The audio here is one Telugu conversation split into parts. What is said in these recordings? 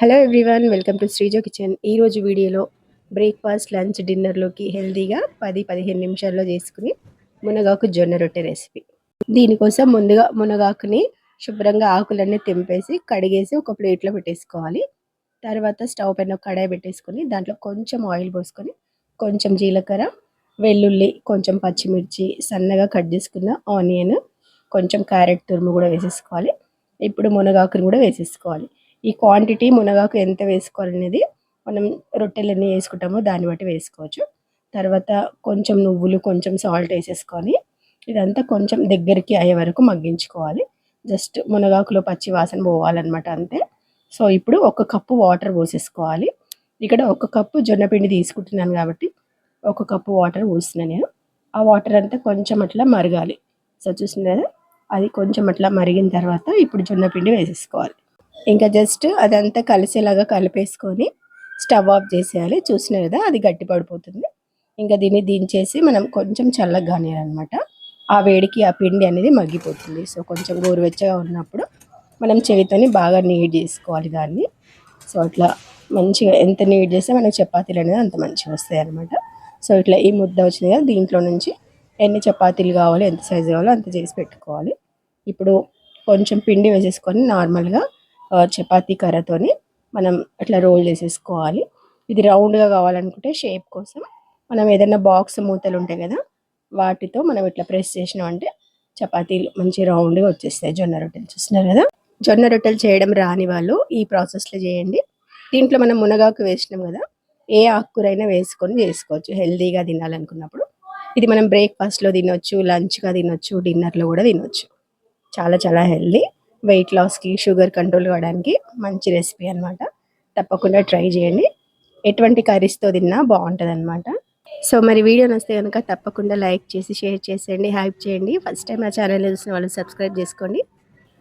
Hello everyone, welcome to Srijo kitchen. ఈరోజు వీడియోలో బ్రేక్ఫాస్ట్, లంచ్, డిన్నర్లోకి హెల్తీగా 10-15 నిమిషాల్లో చేసుకుని మునగాకు జొన్న రొట్టె రెసిపీ. దీనికోసం ముందుగా మునగాకుని శుభ్రంగా ఆకులన్నీ తెంపేసి కడిగేసి ఒక ప్లేట్లో పెట్టేసుకోవాలి. తర్వాత స్టవ్ పైన ఒక కడాయి పెట్టేసుకొని దాంట్లో కొంచెం ఆయిల్ పోసుకొని కొంచెం జీలకర్ర, వెల్లుల్లి, కొంచెం పచ్చిమిర్చి, సన్నగా కట్ చేసుకున్న ఆనియన్, కొంచెం క్యారెట్ తురుము కూడా వేసేసుకోవాలి. ఇప్పుడు మునగాకుని కూడా వేసేసుకోవాలి. ఈ క్వాంటిటీ మునగాకు ఎంత వేసుకోవాలనేది మనం రొట్టెలు ఎన్ని వేసుకుంటామో దాన్ని బట్టి వేసుకోవచ్చు. తర్వాత కొంచెం నువ్వులు, కొంచెం సాల్ట్ వేసేసుకొని ఇదంతా కొంచెం దగ్గరికి అయ్యే వరకు మగ్గించుకోవాలి. జస్ట్ మునగాకులో పచ్చి వాసన పోవాలన్నమాట, అంతే. సో ఇప్పుడు ఒక కప్పు వాటర్ పోసేసుకోవాలి. ఇక్కడ ఒక కప్పు జొన్న పిండి తీసుకుంటున్నాను కాబట్టి ఒక కప్పు వాటర్ పోస్తున్నాను నేను. ఆ వాటర్ అంతా కొంచెం అట్లా మరగాలి. సో చూస్తున్నారు, అది కొంచెం అట్లా మరిగిన తర్వాత ఇప్పుడు జొన్న పిండి వేసేసుకోవాలి. ఇంకా జస్ట్ అదంతా కలిసేలాగా కలిపేసుకొని స్టవ్ ఆఫ్ చేసేయాలి. చూసినారు కదా, అది గట్టి పడిపోతుంది. ఇంకా దీన్ని దించేసి మనం కొంచెం చల్లగా కానియాలన్నమాట. ఆ వేడికి ఆ పిండి అనేది మగ్గిపోతుంది. సో కొంచెం గోరువెచ్చగా ఉన్నప్పుడు మనం చేతితోని బాగా నీట్ చేసుకోవాలి దాన్ని. సో అట్లా మంచిగా ఎంత నీట్ చేస్తే మనకి చపాతీలు అనేది అంత మంచిగా వస్తాయి అనమాట. సో ఇట్లా ఈ ముద్ద వచ్చింది కదా, దీంట్లో నుంచి ఎన్ని చపాతీలు కావాలో, ఎంత సైజు కావాలో అంత చేసి పెట్టుకోవాలి. ఇప్పుడు కొంచెం పిండి వేసేసుకొని నార్మల్గా చపాతీ కర్రతోని మనం అట్లా రోల్ చేసేసుకోవాలి. ఇది రౌండ్గా కావాలనుకుంటే షేప్ కోసం మనం ఏదైనా బాక్స్ మూతలు ఉంటాయి కదా, వాటితో మనం ఇట్లా ప్రెస్ చేసినామంటే చపాతీలు మంచి రౌండ్గా వచ్చేస్తాయి. జొన్న రొట్టెలు చూస్తున్నారు కదా. జొన్న రొట్టెలు చేయడం రాని వాళ్ళు ఈ ప్రాసెస్లో చేయండి. దీంట్లో మనం మునగాకు వేసినాం కదా, ఏ ఆకుకూరైనా వేసుకొని చేసుకోవచ్చు హెల్తీగా తినాలనుకున్నప్పుడు. ఇది మనం బ్రేక్ఫాస్ట్లో తినొచ్చు, లంచ్గా తినొచ్చు, డిన్నర్లో కూడా తినొచ్చు. చాలా చాలా హెల్తీ. వెయిట్ లాస్కి, షుగర్ కంట్రోల్ కావడానికి మంచి రెసిపీ అనమాట. తప్పకుండా ట్రై చేయండి. ఎటువంటి కర్రీస్తో తిన్నా బాగుంటుంది అనమాట. సో మరి వీడియో నచ్చితే కనుక తప్పకుండా లైక్ చేసి షేర్ చేసేయండి, హైప్ చేయండి. ఫస్ట్ టైం నా ఛానల్ చూసిన వాళ్ళు సబ్స్క్రైబ్ చేసుకోండి.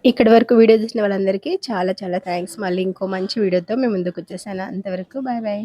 ఇక్కడి వరకు వీడియో చూసిన వాళ్ళందరికీ చాలా చాలా థ్యాంక్స్. మళ్ళీ ఇంకో మంచి వీడియోతో మేము ముందుకు వచ్చేసాను. అంతవరకు బాయ్ బాయ్.